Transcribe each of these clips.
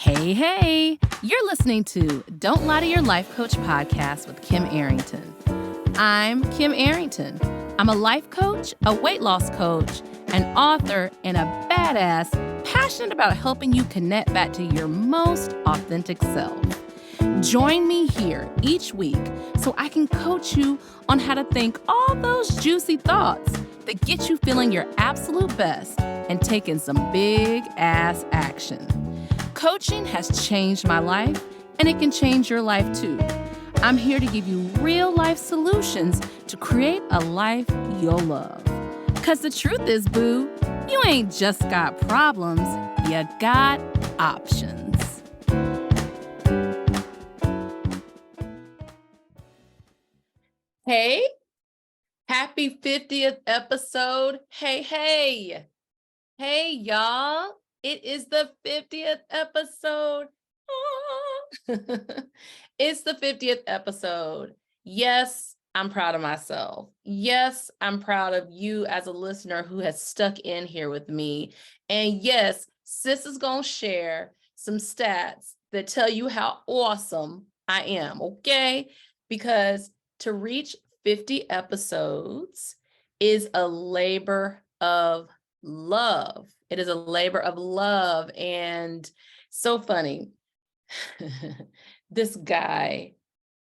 Hey, you're listening to Don't Lie to Your Life Coach podcast with Kim Arrington. I'm Kim Arrington. I'm a life coach, a weight loss coach, an author, and a badass passionate about helping you connect back to your most authentic self. Join me here each week so I can coach you on how to think all those juicy thoughts that get you feeling your absolute best and taking some big ass action. Coaching has changed my life, and it can change your life too. I'm here to give you real life solutions to create a life you'll love. Because the truth is, boo, you ain't just got problems, you got options. Hey, happy 50th episode. Hey, y'all. It is the 50th episode. It's the 50th episode. Yes, I'm proud of myself. Yes, I'm proud of you as a listener who has stuck in here with me. And yes, sis is going to share some stats that tell you how awesome I am, okay? Because to reach 50 episodes is a labor of love. It is a labor of love. And so funny. This guy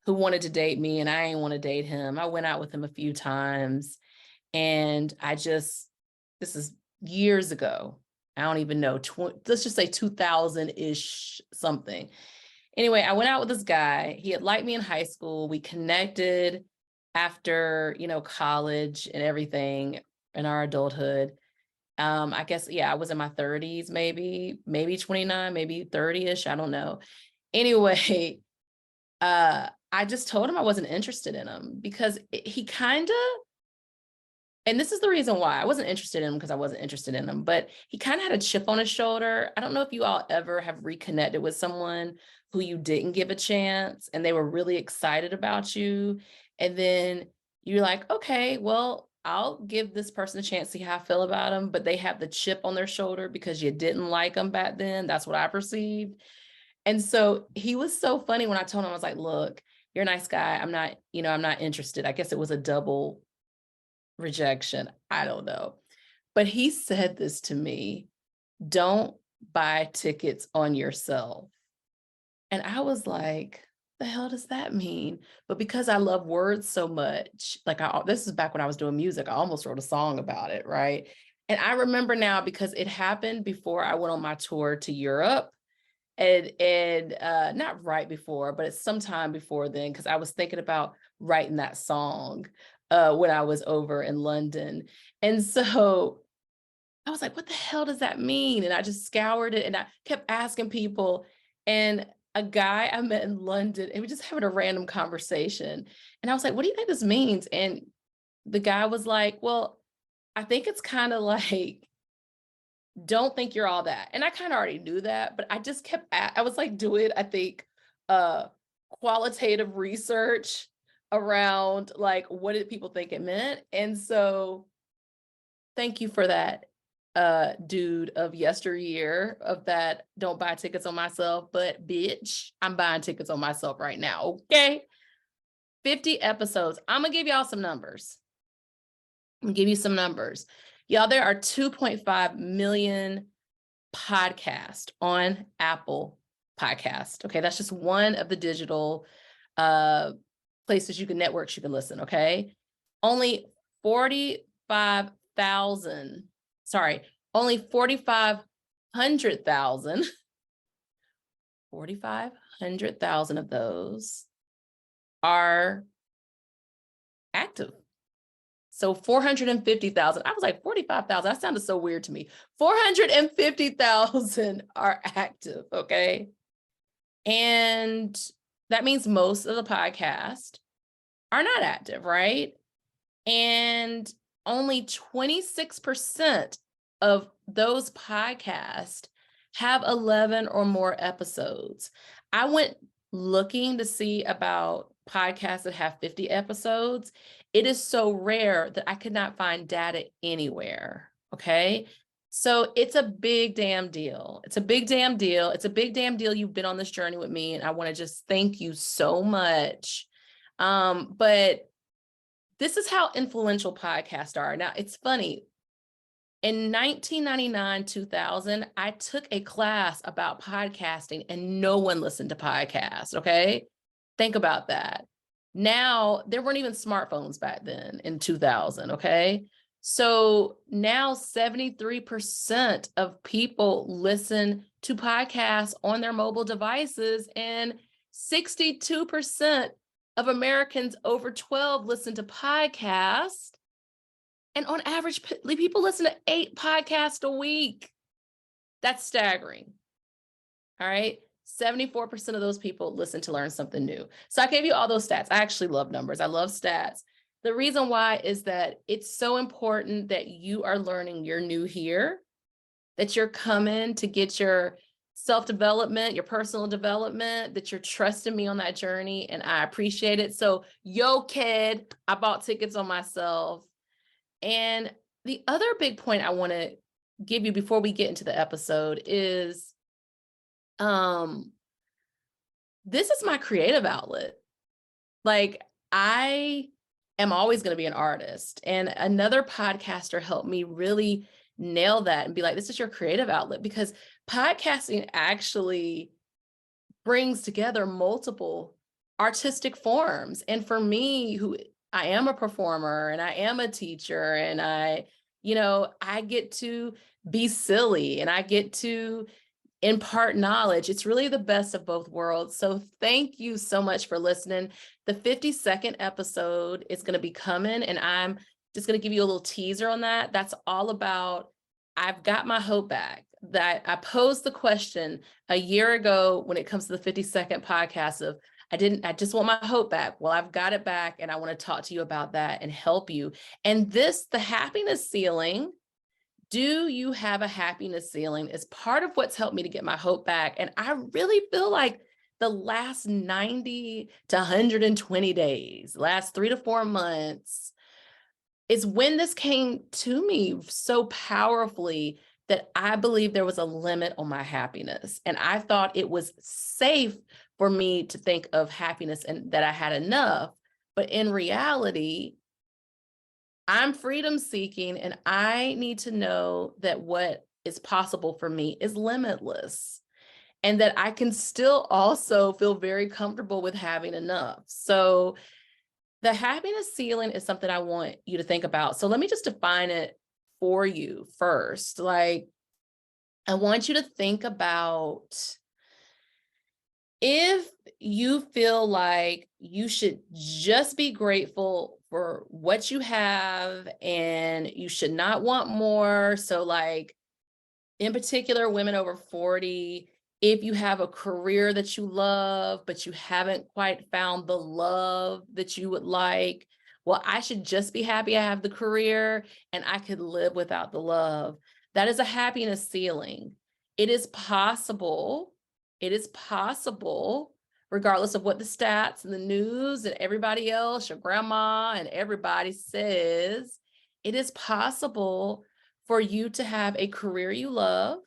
who wanted to date me and I didn't want to date him. I went out with him a few times and this is years ago. I don't even know, let's just say 2000-ish something. Anyway, I went out with this guy. He had liked me in high school. We connected after, college and everything in our adulthood. I guess, I was in my 30s, maybe 29, maybe 30-ish. I don't know. Anyway, I just told him I wasn't interested in him because he and this is the reason why I wasn't interested in him, because I wasn't interested in him, but he kind of had a chip on his shoulder. I don't know if you all ever have reconnected with someone who you didn't give a chance and they were really excited about you. And then you're like, okay, well, I'll give this person a chance to see how I feel about them, but they have the chip on their shoulder because you didn't like them back then. That's what I perceived. And so he was so funny when I told him, I was like, look, you're a nice guy. I'm not interested. I guess it was a double rejection. I don't know. But he said this to me, don't buy tickets on yourself. And I was like, the hell does that mean? But because I love words so much, this is back when I was doing music, I almost wrote a song about it, right? And I remember now because it happened before I went on my tour to Europe. And not right before, but it's sometime before then, because I was thinking about writing that song when I was over in London. And so I was like, what the hell does that mean? And I just scoured it and I kept asking people. And a guy I met in London, and we just having a random conversation. And I was like, what do you think this means? And the guy was like, well, I think it's kind of like, don't think you're all that. And I kind of already knew that, but I just I was like doing, I think, qualitative research around like, what did people think it meant? And so thank you for that, dude of yesteryear of that, don't buy tickets on myself, but bitch, I'm buying tickets on myself right now, okay? 50 episodes. I'm gonna give y'all some numbers. Y'all, there are 2.5 million podcasts on Apple Podcast. Okay, that's just one of the digital places networks you can listen. Okay, only 4,500,000 of those are active. So 450,000, I was like 45,000, that sounded so weird to me. 450,000 are active, okay? And that means most of the podcasts are not active, right? And only 26% of those podcasts have 11 or more episodes. I went looking to see about podcasts that have 50 episodes. It is so rare that I could not find data anywhere, okay? So it's a big damn deal. It's a big damn deal. It's a big damn deal. You've been on this journey with me, and I want to just thank you so much. But this is how influential podcasts are. Now, it's funny. In 1999, 2000, I took a class about podcasting and no one listened to podcasts. Okay. Think about that. Now, there weren't even smartphones back then in 2000. Okay. So now 73% of people listen to podcasts on their mobile devices, and 62% of Americans over 12 listen to podcasts. And on average, people listen to 8 podcasts a week. That's staggering. All right. 74% of those people listen to learn something new. So I gave you all those stats. I actually love numbers. I love stats. The reason why is that it's so important that you are learning you're new here, that you're coming to get your self-development, your personal development, that you're trusting me on that journey. And I appreciate it. So, yo, kid, I bought tickets on myself. And the other big point I want to give you before we get into the episode is, this is my creative outlet. Like, I am always going to be an artist. And another podcaster helped me really nail that and be like, this is your creative outlet, because podcasting actually brings together multiple artistic forms. And for me, who I am a performer and I am a teacher, and I get to be silly and I get to impart knowledge. It's really the best of both worlds. So thank you so much for listening. The 52nd episode is going to be coming, and I'm just going to give you a little teaser on that. That's all about, I've got my hope back. That I posed the question a year ago when it comes to the 52nd podcast of, I just want my hope back. Well, I've got it back, and I want to talk to you about that and help you. And the happiness ceiling, do you have a happiness ceiling, is part of what's helped me to get my hope back. And I really feel like the last 90 to 120 days, last 3 to 4 months, is when this came to me so powerfully that I believe there was a limit on my happiness. And I thought it was safe for me to think of happiness and that I had enough. But in reality, I'm freedom seeking, and I need to know that what is possible for me is limitless, and that I can still also feel very comfortable with having enough. So the happiness ceiling is something I want you to think about. So let me just define it for you first. Like, I want you to think about, if you feel like you should just be grateful for what you have and you should not want more. So, like, in particular, women over 40, if you have a career that you love, but you haven't quite found the love that you would like, well, I should just be happy I have the career and I could live without the love. That is a happiness ceiling. It is possible. It is possible, regardless of what the stats and the news and everybody else, your grandma and everybody says, it is possible for you to have a career you love,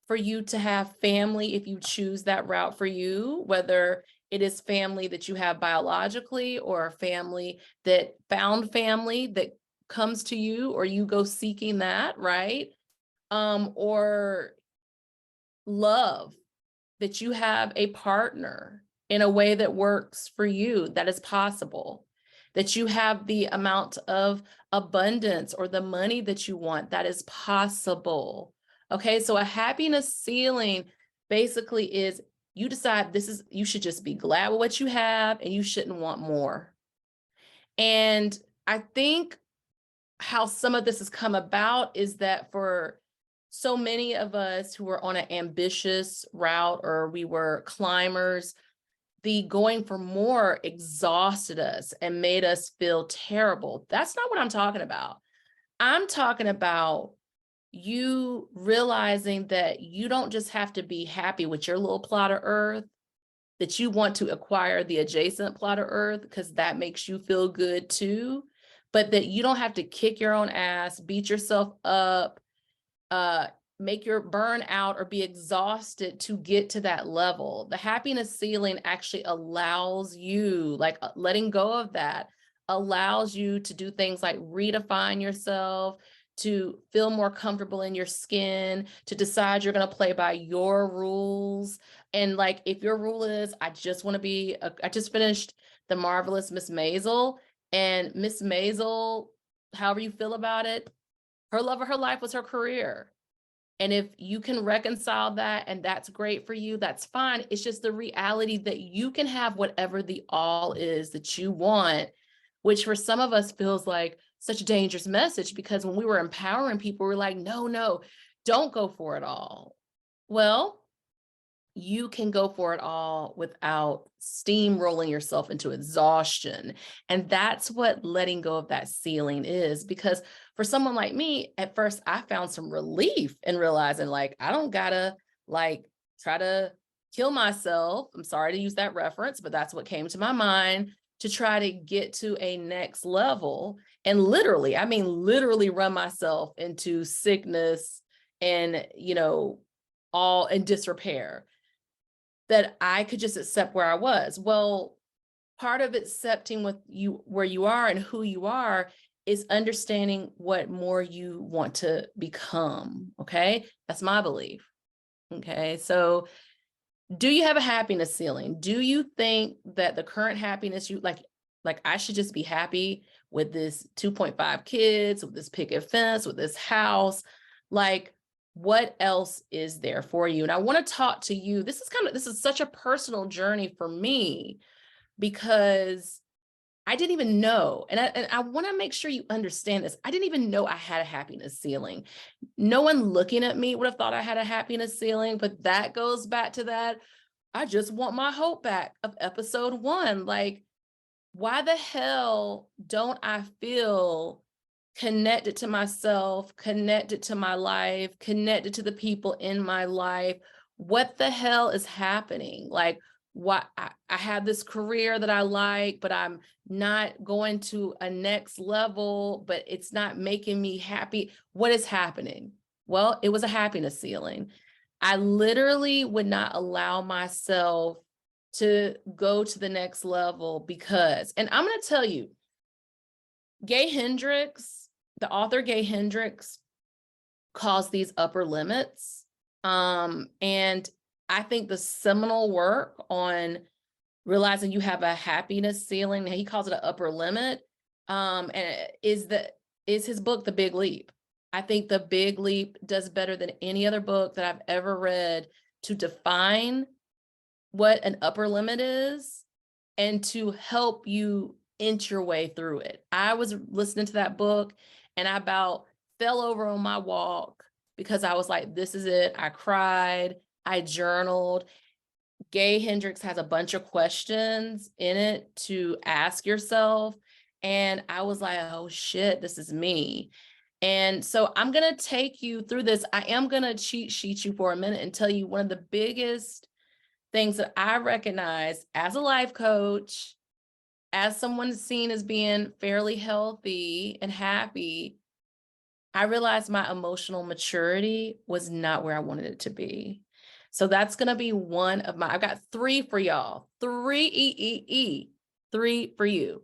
for you to have family if you choose that route for you, whether it is family that you have biologically or a family that found family that comes to you, or you go seeking that, right? Or love, that you have a partner in a way that works for you, that is possible. That you have the amount of abundance or the money that you want, that is possible. Okay, so a happiness ceiling basically is, you decide you should just be glad with what you have and you shouldn't want more. And I think how some of this has come about is that for so many of us who were on an ambitious route, or we were climbers, the going for more exhausted us and made us feel terrible. That's not what I'm talking about. I'm talking about you realizing that you don't just have to be happy with your little plot of earth, that you want to acquire the adjacent plot of earth because that makes you feel good too, but that you don't have to kick your own ass, beat yourself up, make your burn out or be exhausted to get to that level. The happiness ceiling actually allows you, like letting go of that allows you to do things like redefine yourself, to feel more comfortable in your skin, to decide you're going to play by your rules. And like, if your rule is, I just want to be, I just finished The Marvelous Miss Maisel, and Miss Maisel, however you feel about it, her love of her life was her career. And if you can reconcile that and that's great for you, that's fine. It's just the reality that you can have whatever the all is that you want, which for some of us feels like such a dangerous message, because when we were empowering people, we're like, no, no, don't go for it all. Well, you can go for it all without steamrolling yourself into exhaustion. And that's what letting go of that ceiling is. Because for someone like me, at first, I found some relief in realizing, like, I don't gotta like try to kill myself. I'm sorry to use that reference, but that's what came to my mind, to try to get to a next level. And literally, I mean, literally run myself into sickness and, all in disrepair, that I could just accept where I was. Well, part of accepting with you where you are and who you are is understanding what more you want to become. Okay. That's my belief. Okay. So do you have a happiness ceiling? Do you think that the current happiness you like I should just be happy with this 2.5 kids, with this picket fence, with this house? Like, what else is there for you? And I want to talk to you. This is such a personal journey for me, because I didn't even know. And I want to make sure you understand this. I didn't even know I had a happiness ceiling. No one looking at me would have thought I had a happiness ceiling, but that goes back to that. I just want my hope back of episode 1. Like, why the hell don't I feel connected to myself, connected to my life, connected to the people in my life? What the hell is happening? Like, why I have this career that I like, but I'm not going to a next level, but it's not making me happy. What is happening? Well, it was a happiness ceiling. I literally would not allow myself to go to the next level because, and I'm going to tell you, Gay Hendricks, the author Gay Hendricks, calls these upper limits. And I think the seminal work on realizing you have a happiness ceiling, he calls it an upper limit, and is his book, The Big Leap. I think The Big Leap does better than any other book that I've ever read to define what an upper limit is and to help you inch your way through it. I was listening to that book and I about fell over on my walk because I was like, this is it. I cried, I journaled. Gay Hendricks has a bunch of questions in it to ask yourself. And I was like, oh shit, this is me. And so I'm going to take you through this. I am going to cheat sheet you for a minute and tell you one of the biggest things that I recognize as a life coach, as someone seen as being fairly healthy and happy. I realized my emotional maturity was not where I wanted it to be. So that's going to be one of I've got 3 for y'all, 3 for you.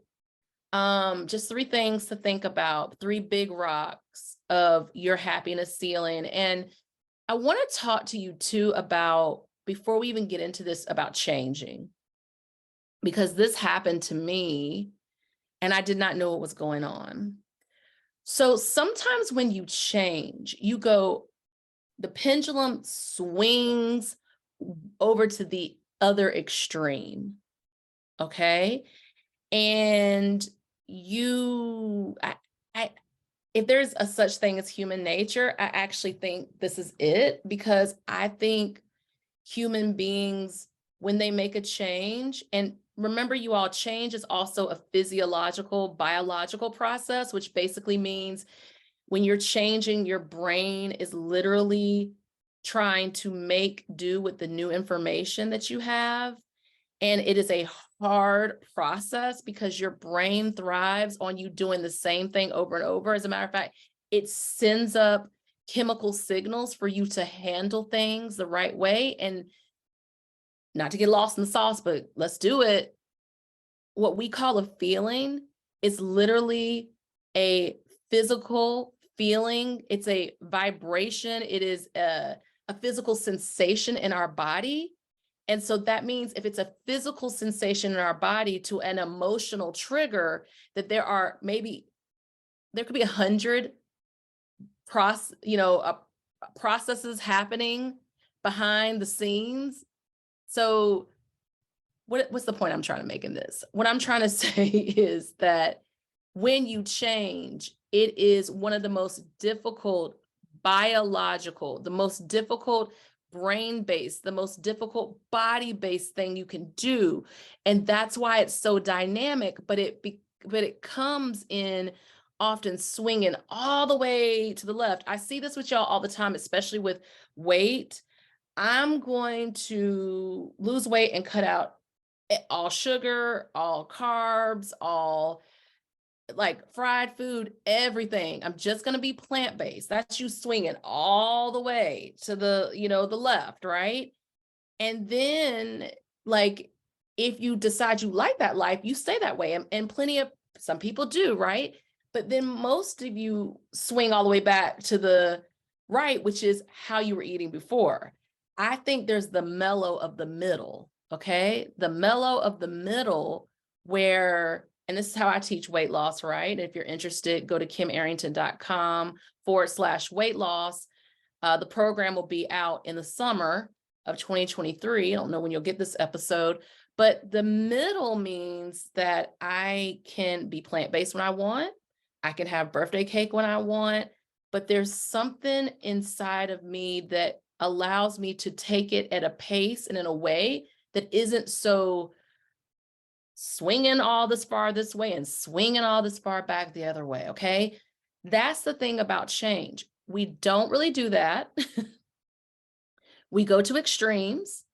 Just 3 things to think about, 3 big rocks of your happiness ceiling. And I want to talk to you too about, before we even get into this, about changing, because this happened to me and I did not know what was going on. So sometimes when you change, the pendulum swings over to the other extreme. Okay. And if there's a such thing as human nature, I actually think this is it, because I think human beings, when they make a change, and remember you all, change is also a physiological, biological process, which basically means when you're changing, your brain is literally trying to make do with the new information that you have. And it is a hard process because your brain thrives on you doing the same thing over and over. As a matter of fact, it sends up chemical signals for you to handle things the right way. And not to get lost in the sauce, but let's do it. What we call a feeling is literally a physical feeling. It's a vibration. It is a physical sensation in our body. And so that means if it's a physical sensation in our body to an emotional trigger, that there could be 100 processes happening behind the scenes. So what's the point I'm trying to make in this? What I'm trying to say is that when you change, it is one of the most difficult biological, the most difficult brain-based, the most difficult body-based thing you can do. And that's why it's so dynamic, but it comes in often swinging all the way to the left. I see this with y'all all the time, especially with weight. I'm going to lose weight and cut out all sugar, all carbs, all like fried food, everything. I'm just going to be plant-based. That's you swinging all the way to the, the left, right? And then like, if you decide you like that life, you stay that way. And some people do, right? But then most of you swing all the way back to the right, which is how you were eating before. I think there's the mellow of the middle, okay? The mellow of the middle where, and this is how I teach weight loss, right? If you're interested, go to kimarrington.com/weight loss. The program will be out in the summer of 2023. I don't know when you'll get this episode, but the middle means that I can be plant-based when I want. I can have birthday cake when I want, but there's something inside of me that allows me to take it at a pace and in a way that isn't so swinging all this far this way and swinging all this far back the other way, okay? That's the thing about change. We don't really do that. We go to extremes.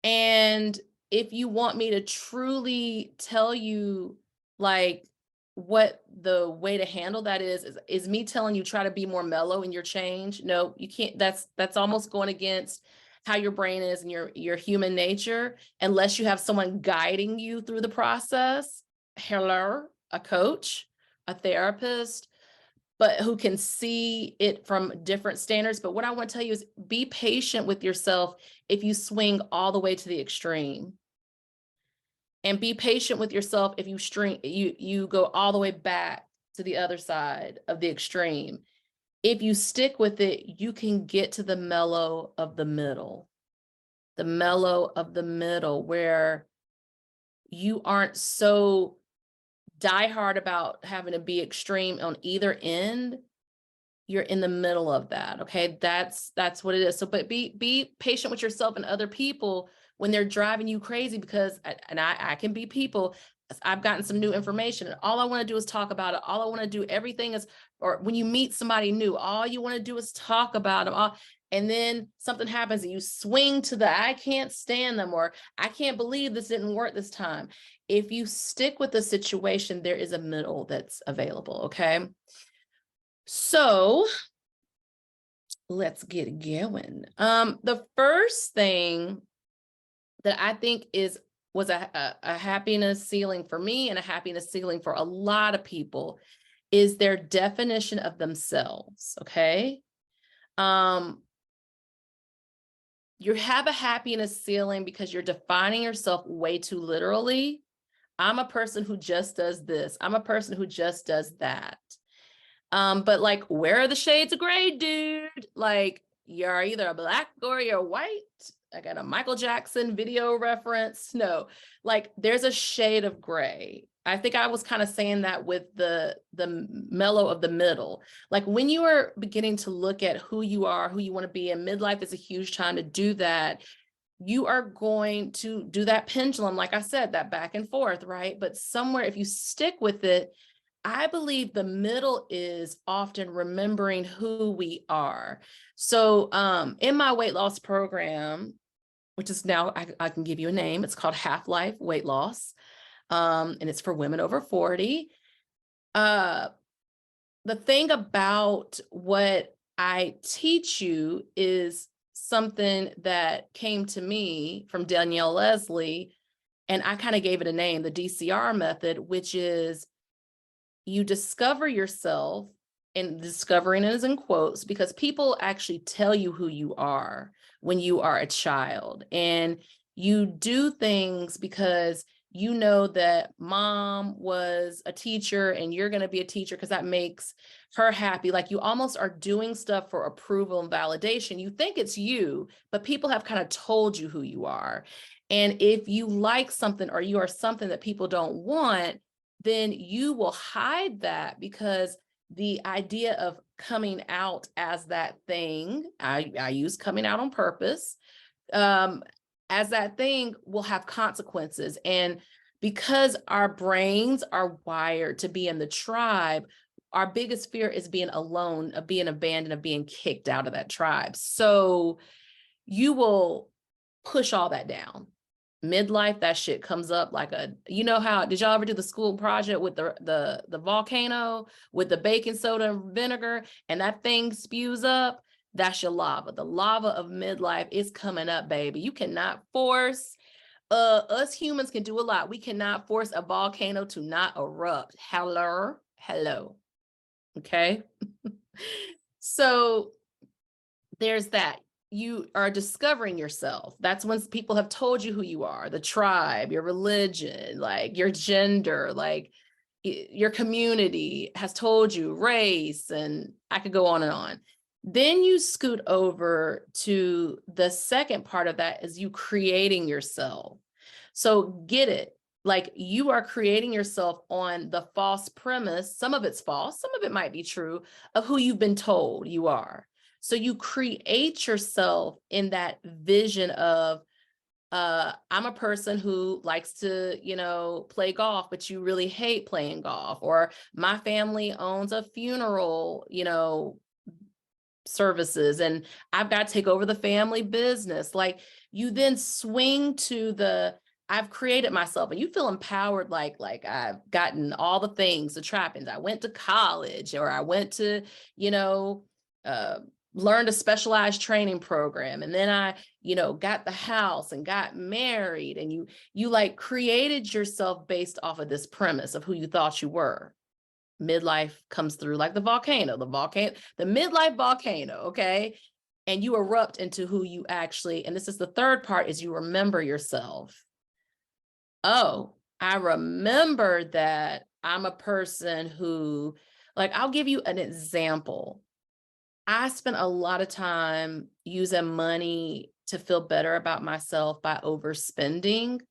And if you want me to truly tell you like what the way to handle that is me telling you try to be more mellow in your change. No, you can't. That's almost going against how your brain is and your human nature, unless you have someone guiding you through the process. Hello, a coach, a therapist, but who can see it from different standards. But what I want to tell you is be patient with yourself if you swing all the way to the extreme. And be patient with yourself if you go all the way back to the other side of the extreme. If you stick with it, you can get to the mellow of the middle. The mellow of the middle, where you aren't so diehard about having to be extreme on either end. You're in the middle of that. Okay. That's what it is. So, but be patient with yourself and other people when they're driving you crazy, because, and I can be people. I've gotten some new information and all I want to do is talk about it. All I want to do, everything is, or when you meet somebody new, all you want to do is talk about them. And then something happens and you swing to the, I can't stand them, or I can't believe this didn't work this time. If you stick with the situation, there is a middle that's available. Okay. So let's get going. The first thing that I think was a happiness ceiling for me and a happiness ceiling for a lot of people is their definition of themselves. Okay. You have a happiness ceiling because you're defining yourself way too literally. I'm a person who just does this. I'm a person who just does that. But like, where are the shades of gray, dude? Like, you're either a black or you're white. I got a Michael Jackson video reference. No, like there's a shade of gray. I think I was kind of saying that with the mellow of the middle. Like when you are beginning to look at who you are, who you want to be, and midlife is a huge time to do that. You are going to do that pendulum, like I said, that back and forth, right? But somewhere, if you stick with it, I believe the middle is often remembering who we are. So in my weight loss program, which is now, I can give you a name, it's called Half-Life Weight Loss, and it's for women over 40. The thing about what I teach you is something that came to me from Danielle Leslie, and I kind of gave it a name, the DCR method, which is you discover yourself, and discovering is in quotes because people actually tell you who you are when you are a child. And you do things because you know that mom was a teacher and you're going to be a teacher because that makes her happy. Like you almost are doing stuff for approval and validation. You think it's you, but people have kind of told you who you are. And if you like something or you are something that people don't want, then you will hide that because the idea of coming out as that thing, I use coming out on purpose, as that thing will have consequences. And because our brains are wired to be in the tribe, our biggest fear is being alone, of being abandoned, of being kicked out of that tribe. So you will push all that down. Midlife, that shit comes up like a, you know how, did y'all ever do the school project with the volcano with the baking soda and vinegar and that thing spews up? That's your lava. The lava of midlife is coming up, baby. You cannot force, us humans can do a lot. We cannot force a volcano to not erupt. Hello. Okay. So there's that. You are discovering yourself. That's when people have told you who you are, the tribe, your religion, like your gender, like your community has told you, race, and I could go on and on. Then you scoot over to the second part of that is you creating yourself. So get it. Like you are creating yourself on the false premise. Some of it's false, some of it might be true, of who you've been told you are. So you create yourself in that vision of, I'm a person who likes to, play golf, but you really hate playing golf. Or my family owns a funeral, services, and I've got to take over the family business. Like you then swing to the, I've created myself, and you feel empowered, like I've gotten all the things, the trappings. I went to college, or I went to, uh, learned a specialized training program. And then I, got the house and got married, and you like created yourself based off of this premise of who you thought you were. Midlife comes through like the midlife volcano. Okay. And you erupt into who you actually, and this is the third part, is you remember yourself. Oh, I remember that I'm a person who, like, I'll give you an example. I spent a lot of time using money to feel better about myself by overspending.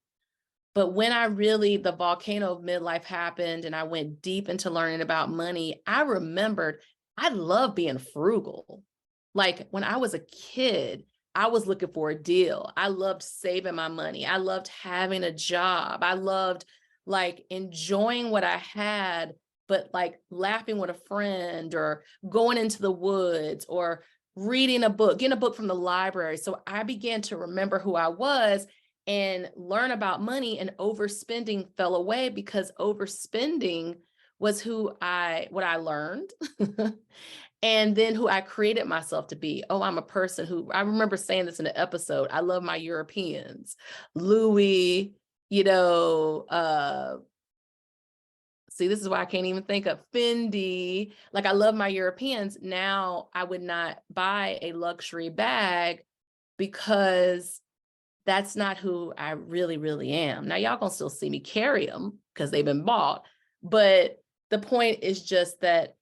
But when the volcano of midlife happened and I went deep into learning about money, I remembered I love being frugal. Like when I was a kid, I was looking for a deal. I loved saving my money. I loved having a job. I loved like enjoying what I had, but like laughing with a friend or going into the woods or reading a book, getting a book from the library. So I began to remember who I was and learn about money, and overspending fell away because overspending was what I learned. And then who I created myself to be. Oh, I'm a person who, I remember saying this in an episode, I love my Europeans, Louis, see, this is why I can't even think of Fendi. Like I love my Europeans. Now I would not buy a luxury bag because that's not who I really, really am. Now y'all gonna still see me carry them because they've been bought. But the point is just that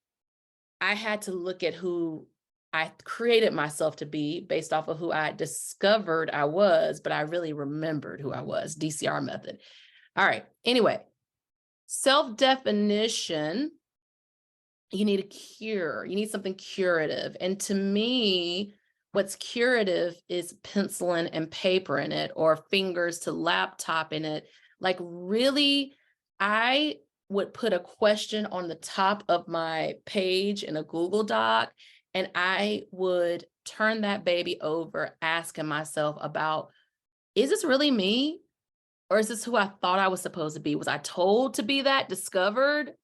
I had to look at who I created myself to be based off of who I discovered I was, but I really remembered who I was, DCR method. All right, anyway, self-definition, you need a cure. You need something curative. And to me, what's curative is penciling and paper in it, or fingers to laptop in it. Like really, I would put a question on the top of my page in a Google Doc, and I would turn that baby over, asking myself about, is this really me? Or is this who I thought I was supposed to be? Was I told to be that, discovered?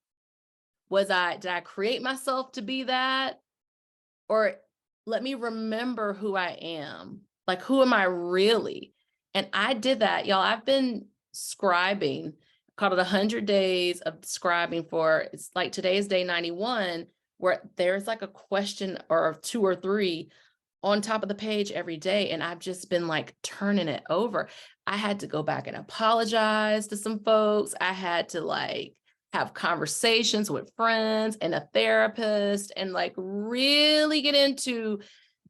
Did I create myself to be that? Or let me remember who I am. Like, who am I really? And I did that, y'all. I've been scribing, called it 100 days of scribing for, it's like today is day 91, where there's like a question or two or three on top of the page every day. And I've just been like turning it over. I had to go back and apologize to some folks. I had to like have conversations with friends and a therapist and like really get into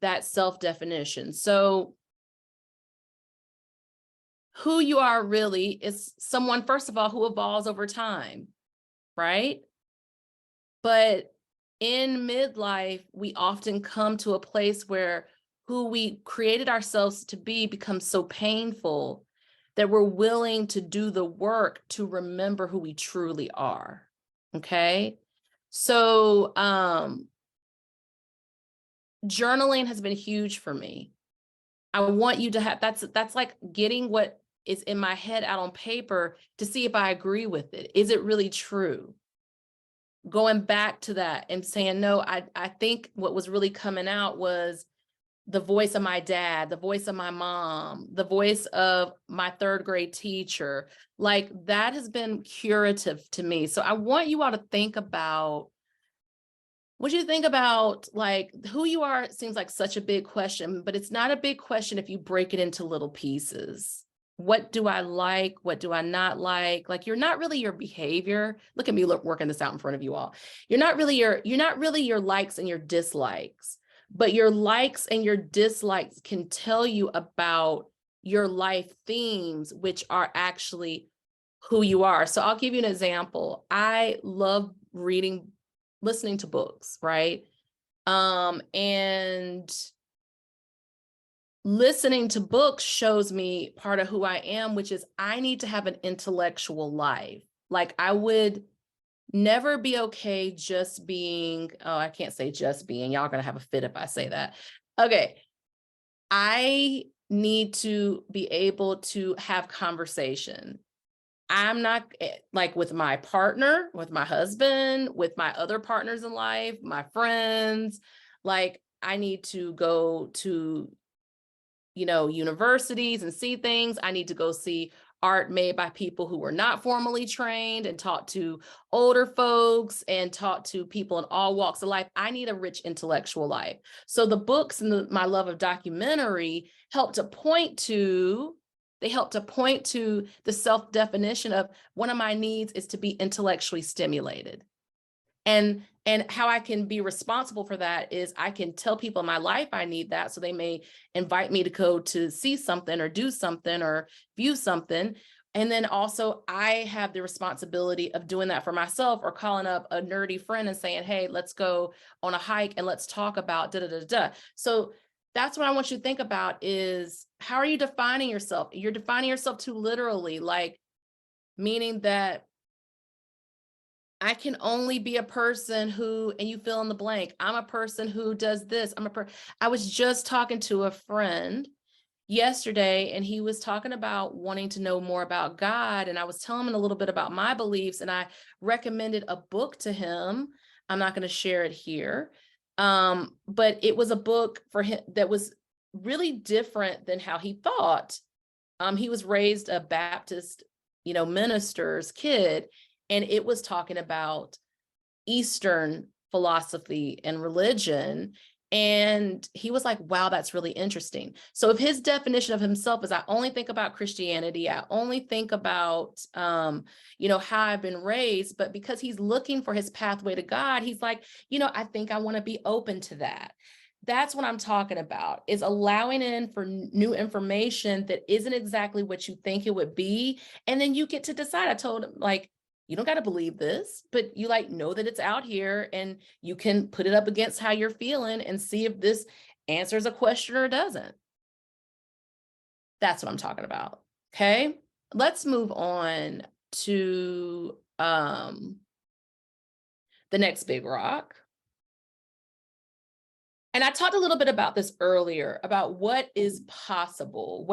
that self-definition. So who you are really is someone, first of all, who evolves over time, right? But in midlife, we often come to a place where who we created ourselves to be becomes so painful that we're willing to do the work to remember who we truly are. Okay. So journaling has been huge for me. I want you to have, that's like getting what is in my head out on paper to see if I agree with it. Is it really true? Going back to that and saying, no, I think what was really coming out was the voice of my dad, the voice of my mom, the voice of my third grade teacher. Like that has been curative to me. So I want you all to think about what you think about, like who you are. It seems like such a big question, but it's not a big question if you break it into little pieces. What do I like? What do I not like? Like, you're not really your behavior. Look at me working this out in front of you all. You're not really your likes and your dislikes, but your likes and your dislikes can tell you about your life themes, which are actually who you are. So I'll give you an example. I love listening to books, right? And listening to books shows me part of who I am, which is I need to have an intellectual life. Like I would never be okay just being, oh, I can't say just being, y'all gonna have a fit if I say that. Okay. I need to be able to have conversation. I'm not like with my partner, with my husband, with my other partners in life, my friends, like I need to go to universities and see things. I need to go see art made by people who were not formally trained and talk to older folks and talk to people in all walks of life. I need a rich intellectual life. So the books and my love of documentary help to point to the self-definition of one of my needs is to be intellectually stimulated. And how I can be responsible for that is I can tell people in my life I need that. So they may invite me to go to see something or do something or view something. And then also I have the responsibility of doing that for myself or calling up a nerdy friend and saying, hey, let's go on a hike and let's talk about da, da, da, da. So that's what I want you to think about is how are you defining yourself? You're defining yourself too literally, like meaning that I can only be a person who, and you fill in the blank. I'm a person who does this. I was just talking to a friend yesterday and he was talking about wanting to know more about God. And I was telling him a little bit about my beliefs and I recommended a book to him. I'm not going to share it here. But it was a book for him that was really different than how he thought. He was raised a Baptist, minister's kid. And it was talking about Eastern philosophy and religion. And he was like, wow, that's really interesting. So if his definition of himself is I only think about Christianity, I only think about, how I've been raised, but because he's looking for his pathway to God, he's like, I think I want to be open to that. That's what I'm talking about, is allowing in for new information that isn't exactly what you think it would be. And then you get to decide. I told him, like, you don't got to believe this, but you know that it's out here and you can put it up against how you're feeling and see if this answers a question or doesn't. That's what I'm talking about. Okay. Let's move on to the next big rock. And I talked a little bit about this earlier, about what is possible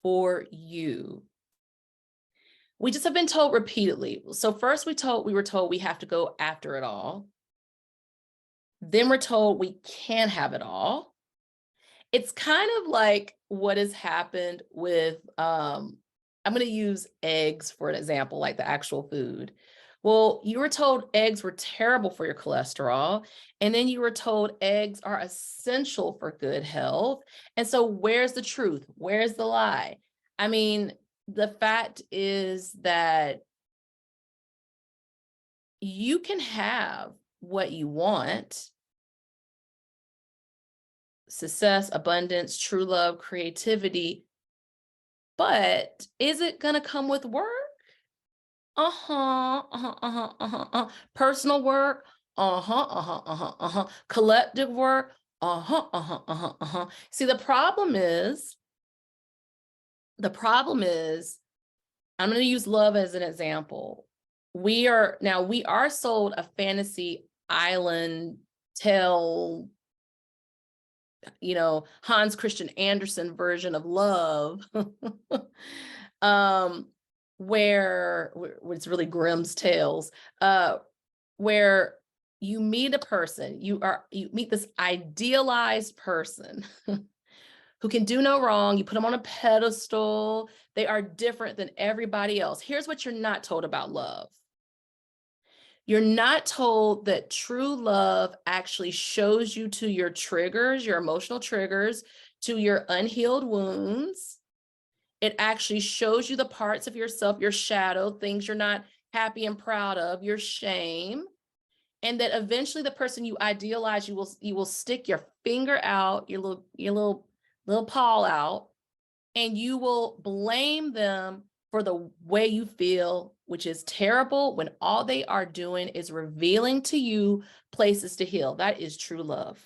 for you. We just have been told repeatedly. So first we were told we have to go after it all. Then we're told we can't have it all. It's kind of like what has happened with, I'm going to use eggs for an example, like the actual food. Well, you were told eggs were terrible for your cholesterol, and then you were told eggs are essential for good health. And so, where's the truth? Where's the lie? I mean, the fact is that you can have what you want: success, abundance, true love, creativity. But is it going to come with work? Uh-huh, uh-huh, uh-huh, uh-huh, personal work? Uh-huh, uh-huh, uh-huh, uh-huh. Collective work? Uh-huh, uh-huh, uh-huh, uh-huh. See, the problem is, I'm going to use love as an example. We are sold a fantasy island tale, Hans Christian Andersen version of love, um, where it's really Grimm's tales, where you meet a person, you meet this idealized person who can do no wrong. You put them on a pedestal. They are different than everybody else. Here's what you're not told about love. You're not told that true love actually shows you to your triggers, your emotional triggers, to your unhealed wounds. It actually shows you the parts of yourself, your shadow, things you're not happy and proud of, your shame. And that eventually the person you idealize, you will stick your finger out, your little paw out, and you will blame them for the way you feel, which is terrible, when all they are doing is revealing to you places to heal. That is true love.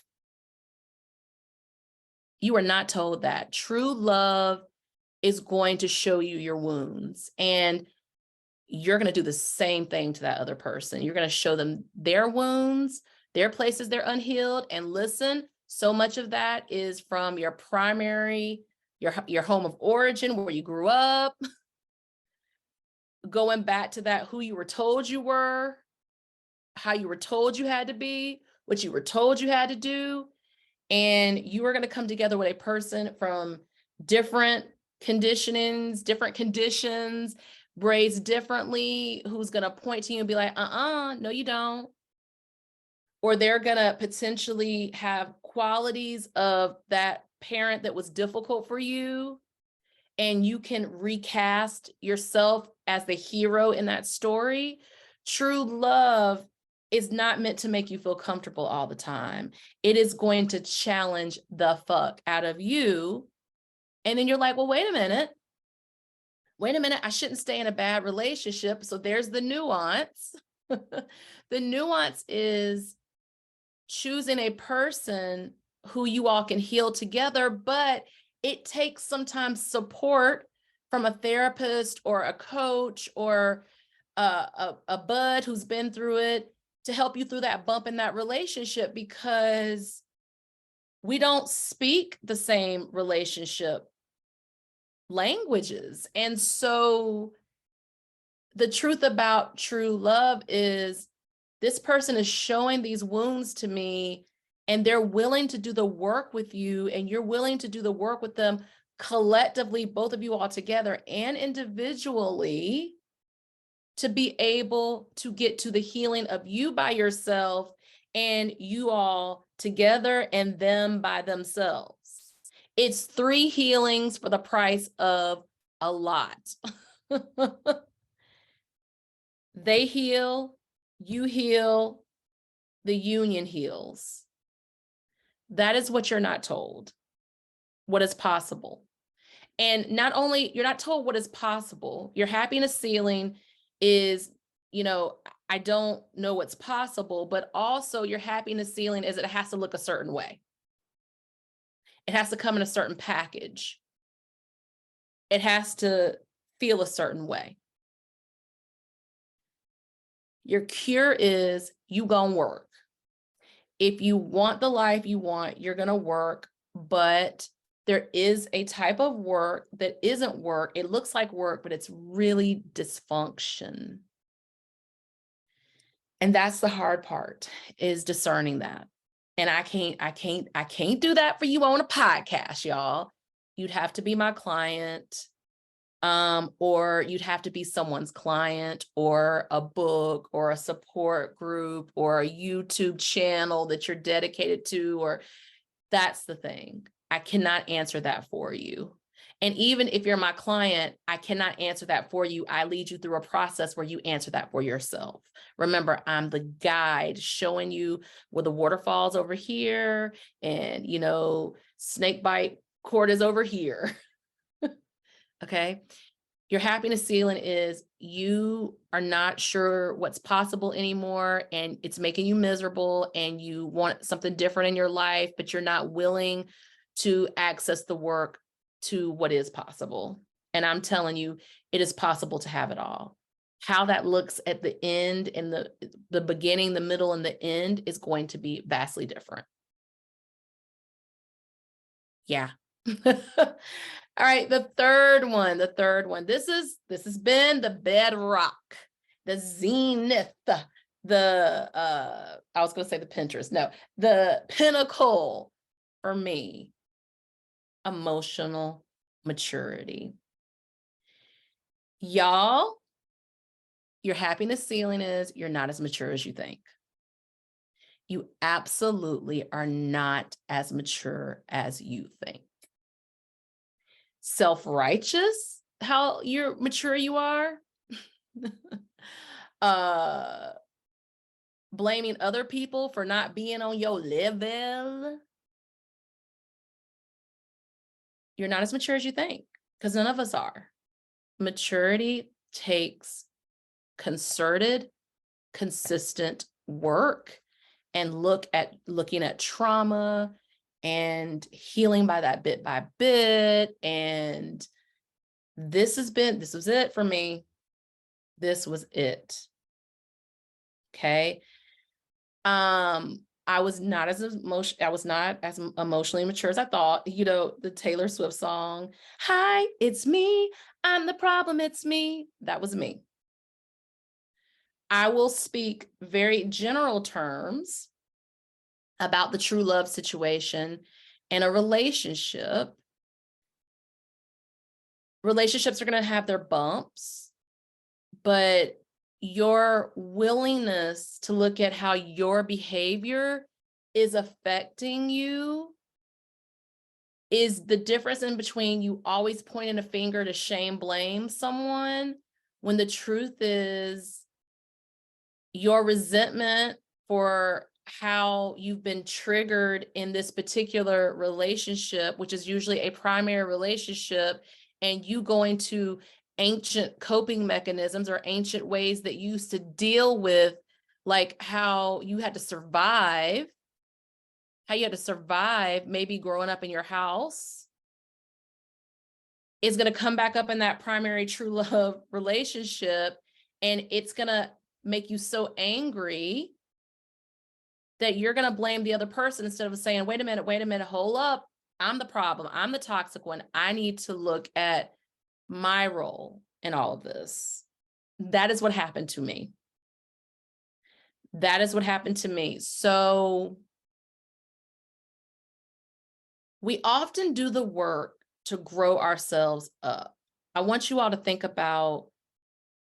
You are not told that. True love is going to show you your wounds, and you're going to do the same thing to that other person. You're going to show them their wounds, their places they're unhealed. And listen, so much of that is from your primary, your home of origin, where you grew up, going back to that, who you were told you were, how you were told you had to be, what you were told you had to do. And you are going to come together with a person from different conditionings, different conditions, raised differently, who's going to point to you and be like, no, you don't. Or they're going to potentially have qualities of that parent that was difficult for you, and you can recast yourself as the hero in that story. True love is not meant to make you feel comfortable all the time. It is going to challenge the fuck out of you. And then you're like, well, wait a minute, I shouldn't stay in a bad relationship. So there's the nuance. The nuance is choosing a person who you all can heal together, but it takes sometimes support from a therapist or a coach or a bud who's been through it to help you through that bump in that relationship, because we don't speak the same relationship languages. And so the truth about true love is, this person is showing these wounds to me, and they're willing to do the work with you, and you're willing to do the work with them collectively, both of you all together and individually, to be able to get to the healing of you by yourself and you all together and them by themselves. It's 3 healings for the price of a lot. They heal, you heal, the union heals. That is what you're not told, what is possible. And not only you're not told what is possible, your happiness ceiling is, I don't know what's possible, but also your happiness ceiling is it has to look a certain way. It has to come in a certain package. It has to feel a certain way. Your cure is you gonna work. If you want the life you want, you're gonna work, but there is a type of work that isn't work. It looks like work, but it's really dysfunction. And that's the hard part, is discerning that. And I can't do that for you on a podcast, y'all. You'd have to be my client, or you'd have to be someone's client, or a book, or a support group, or a YouTube channel that you're dedicated to, or that's the thing. I cannot answer that for you. And even if you're my client, I cannot answer that for you. I lead you through a process where you answer that for yourself. Remember, I'm the guide showing you where the waterfall's over here and, snake bite cord is over here. Okay. Your happiness ceiling is you are not sure what's possible anymore, and it's making you miserable, and you want something different in your life, but you're not willing to access the work to what is possible. And I'm telling you, it is possible to have it all. How that looks at the end and the beginning, the middle, and the end is going to be vastly different. Yeah. All right, the third one. This has been the bedrock, the zenith, I was going to say the Pinterest. No, the pinnacle for me, emotional maturity. Y'all, your happiness ceiling is you're not as mature as you think. You absolutely are not as mature as you think. Self-righteous, how mature you are. Blaming other people for not being on your level. You're not as mature as you think, because none of us are. Maturity takes concerted, consistent work and looking at trauma and healing by bit. And this was it for me. This was it. Okay. I was not as emotionally mature as I thought. The Taylor Swift song, "Hi, it's me. I'm the problem. It's me." That was me. I will speak very general terms about the true love situation and a relationship. Relationships are going to have their bumps, but your willingness to look at how your behavior is affecting you is the difference in between you always pointing a finger to shame, blame someone, when the truth is your resentment for how you've been triggered in this particular relationship, which is usually a primary relationship, and you going to ancient coping mechanisms or ancient ways that you used to deal with, like how you had to survive, maybe growing up in your house, is going to come back up in that primary true love relationship. And it's going to make you so angry that you're going to blame the other person instead of saying, wait a minute, hold up. I'm the problem. I'm the toxic one. I need to look at my role in all of this. That is what happened to me. So we often do the work to grow ourselves up. I want you all to think about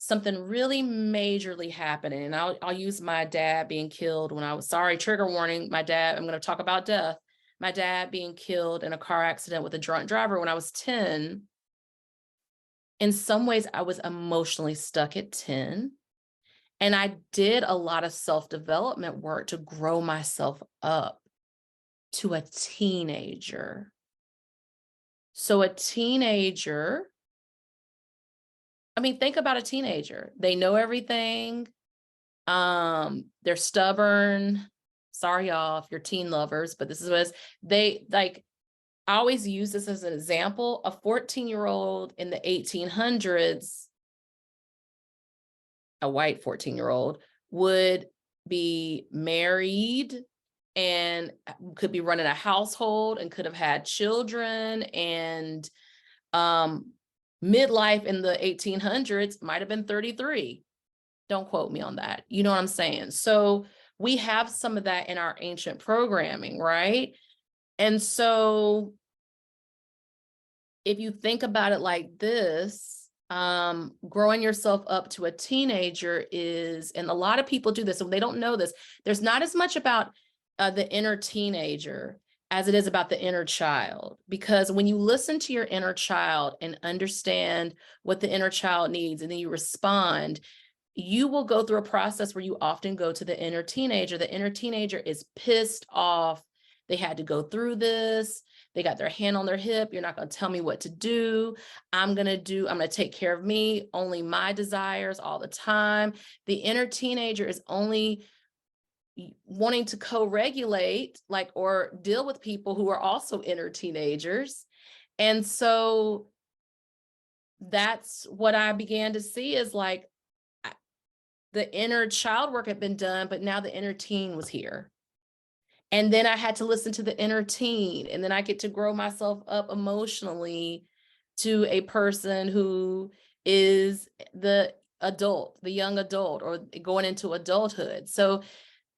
something really majorly happening. And I'll use my dad being killed when I was, trigger warning, my dad, I'm going to talk about death. My dad being killed in a car accident with a drunk driver when I was 10. In some ways, I was emotionally stuck at 10. And I did a lot of self-development work to grow myself up to a teenager. So a teenager, think about a teenager. They know everything. They're stubborn. Sorry, y'all, if you're teen lovers, but this is what they like. I always use this as an example. A 14-year-old in the 1800s, a white 14-year-old, would be married and could be running a household and could have had children, and midlife in the 1800s might have been 33. Don't quote me on that. You know what I'm saying? So we have some of that in our ancient programming, right? And so if you think about it like this, growing yourself up to a teenager is, and a lot of people do this, and they don't know this, there's not as much about the inner teenager as it is about the inner child. Because when you listen to your inner child and understand what the inner child needs, and then you respond, you will go through a process where you often go to the inner teenager. The inner teenager is pissed off. They had to go through this. They got their hand on their hip. You're not going to tell me what to do. I'm going to take care of me, only my desires all the time. The inner teenager is only wanting to co-regulate, like, or deal with people who are also inner teenagers. And so that's what I began to see is like the inner child work had been done, but now the inner teen was here. And then I had to listen to the inner teen, and then I get to grow myself up emotionally to a person who is the adult, the young adult, or going into adulthood. So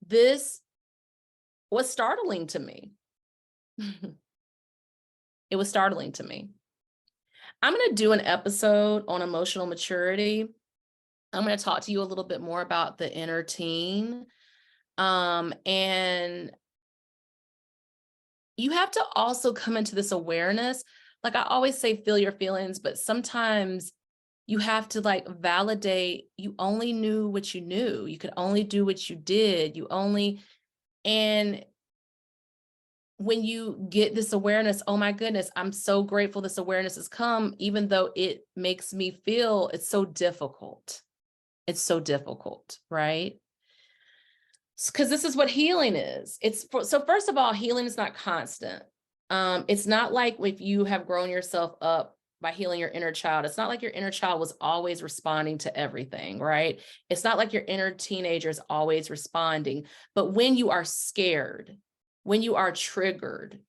this was startling to me. It was startling to me. I'm going to do an episode on emotional maturity. I'm going to talk to you a little bit more about the inner teen. And you have to also come into this awareness. Like I always say, feel your feelings, but sometimes you have to like validate. You only knew what you knew. You could only do what you did. And when you get this awareness, oh my goodness, I'm so grateful this awareness has come, even though it makes me feel it's so difficult. It's so difficult, right? Because this is what healing is. So first of all, healing is not constant. It's not like if you have grown yourself up by healing your inner child, it's not like your inner child was always responding to everything, right? It's not like your inner teenager is always responding. But when you are scared, when you are triggered,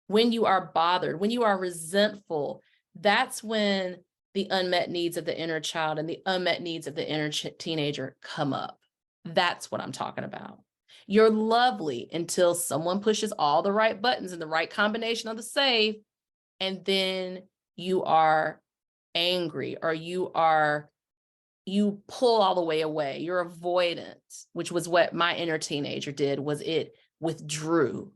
when you are bothered, when you are resentful, that's when the unmet needs of the inner child and the unmet needs of the inner teenager come up. That's what I'm talking about. You're lovely until someone pushes all the right buttons in the right combination of the safe, and then you are angry, or you pull all the way away. You're avoidant, which was what my inner teenager did, was it withdrew.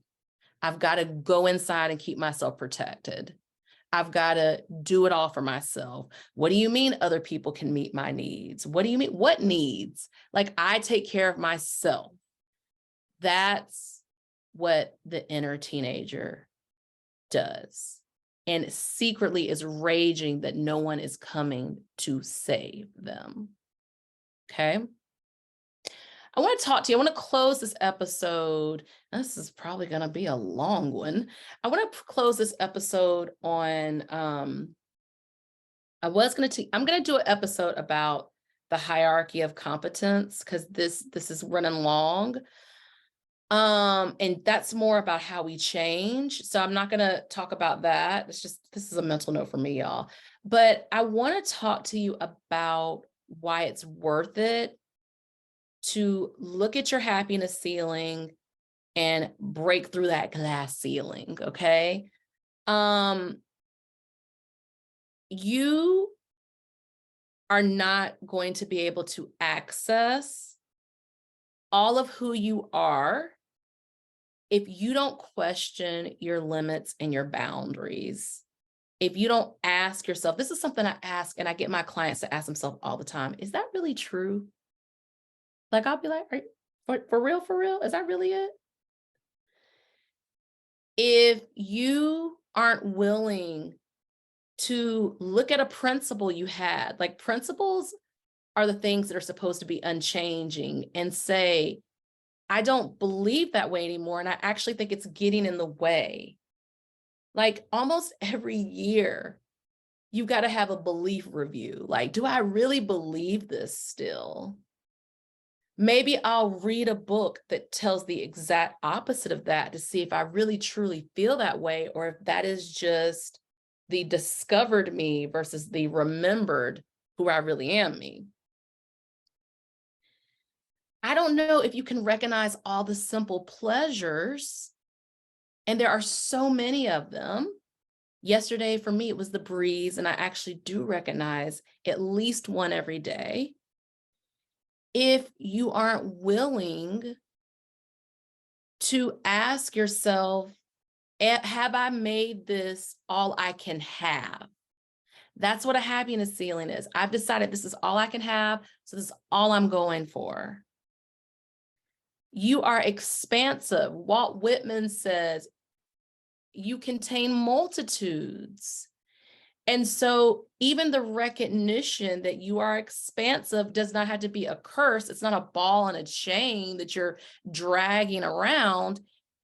I've got to go inside and keep myself protected. I've got to do it all for myself. What do you mean other people can meet my needs? What do you mean? What needs? Like I take care of myself. That's what the inner teenager does. And secretly is raging that no one is coming to save them. Okay. I want to talk to you. I want to close this episode. This is probably going to be a long one. I want to close this episode on, I'm going to do an episode about the hierarchy of competence, because this is running long. And that's more about how we change. So I'm not going to talk about that. This is a mental note for me, y'all. But I want to talk to you about why it's worth it to look at your happiness ceiling and break through that glass ceiling, okay? You are not going to be able to access all of who you are if you don't question your limits and your boundaries. If you don't ask yourself, this is something I ask, and I get my clients to ask themselves all the time, is that really true? Like, I'll be like, for real? Is that really it? If you aren't willing to look at a principle you had, like principles are the things that are supposed to be unchanging, and say, I don't believe that way anymore. And I actually think it's getting in the way. Like almost every year, you've got to have a belief review. Like, do I really believe this still? Maybe I'll read a book that tells the exact opposite of that to see if I really truly feel that way, or if that is just the discovered me versus the remembered who I really am me. I don't know if you can recognize all the simple pleasures, and there are so many of them. Yesterday, for me, it was the breeze, and I actually do recognize at least one every day. If you aren't willing to ask yourself, have I made this all I can have? That's what a happiness ceiling is. I've decided this is all I can have, so this is all I'm going for. You are expansive. Walt Whitman says, you contain multitudes. And so even the recognition that you are expansive does not have to be a curse. It's not a ball and a chain that you're dragging around.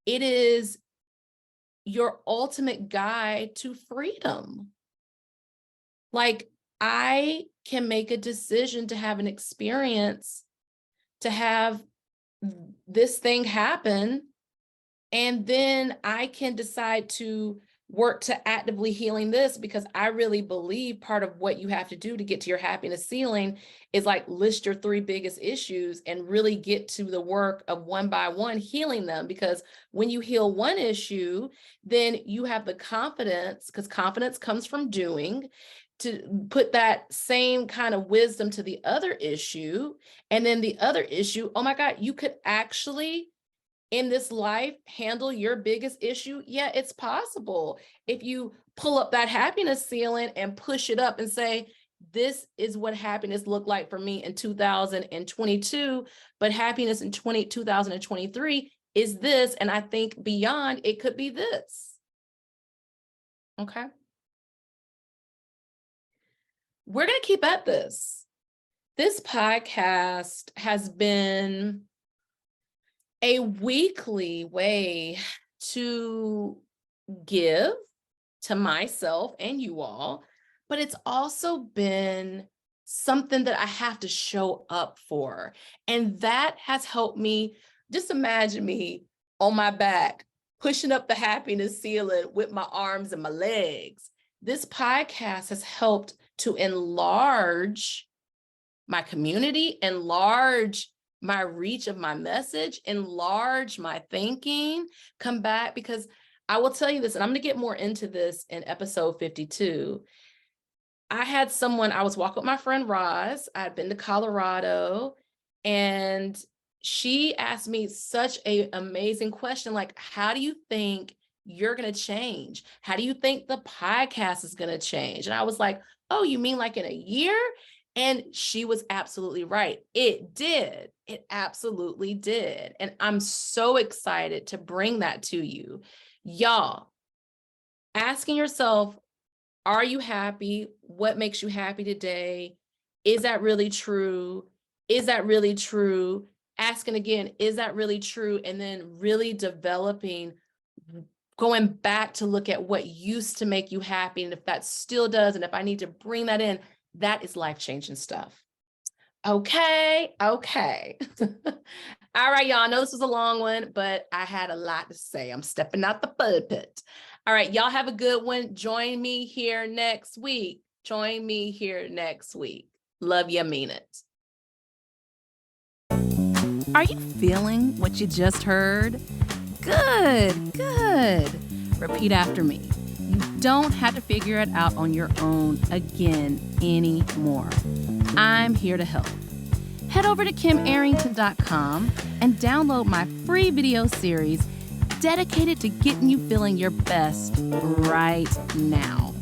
It is your ultimate guide to freedom. Like, I can make a decision to have an experience, to have this thing happen, and then I can decide to work to actively healing this, because I really believe part of what you have to do to get to your happiness ceiling is like list your 3 biggest issues and really get to the work of one by one healing them. Because when you heal one issue, then you have the confidence, because confidence comes from doing, to put that same kind of wisdom to the other issue. And then the other issue, oh my God, you could actually in this life handle your biggest issue. Yeah, it's possible. If you pull up that happiness ceiling and push it up and say, this is what happiness looked like for me in 2022, but happiness in 2023 is this. And I think beyond it could be this. Okay. We're going to keep at this. This podcast has been a weekly way to give to myself and you all, but it's also been something that I have to show up for. And that has helped me. Just imagine me on my back, pushing up the happiness ceiling with my arms and my legs. This podcast has helped to enlarge my community, enlarge my reach of my message, enlarge my thinking, come back, because I will tell you this, and I'm going to get more into this in episode 52. I had someone, I was walking with my friend Roz. I'd been to Colorado, and she asked me such an amazing question, like, how do you think you're going to change? How do you think the podcast is going to change? And I was like, oh, you mean like in a year? And she was absolutely right. It did. It absolutely did. And I'm so excited to bring that to you. Y'all, asking yourself, are you happy? What makes you happy today? Is that really true? Is that really true? Asking again, is that really true? And then really developing, going back to look at what used to make you happy. And if that still does, and if I need to bring that in, that is life-changing stuff. Okay. All right, y'all. I know this was a long one, but I had a lot to say. I'm stepping out the pulpit. All right, y'all have a good one. Join me here next week. Love you, mean it. Are you feeling what you just heard? Good. Repeat after me. You don't have to figure it out on your own again anymore. I'm here to help. Head over to KimArrington.com and download my free video series dedicated to getting you feeling your best right now.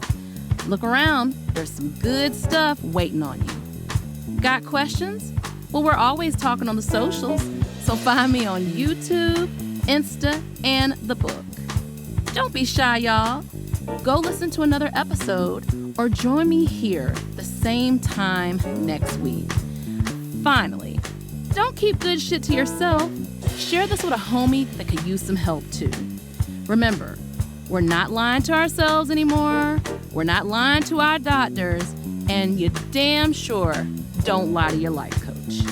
Look around, there's some good stuff waiting on you. Got questions? Well, we're always talking on the socials, so find me on YouTube, Insta, and the book. Don't be shy, y'all. Go listen to another episode or join me here the same time next week. Finally, don't keep good shit to yourself. Share this with a homie that could use some help too. Remember, we're not lying to ourselves anymore. We're not lying to our doctors. And you damn sure don't lie to your life coach.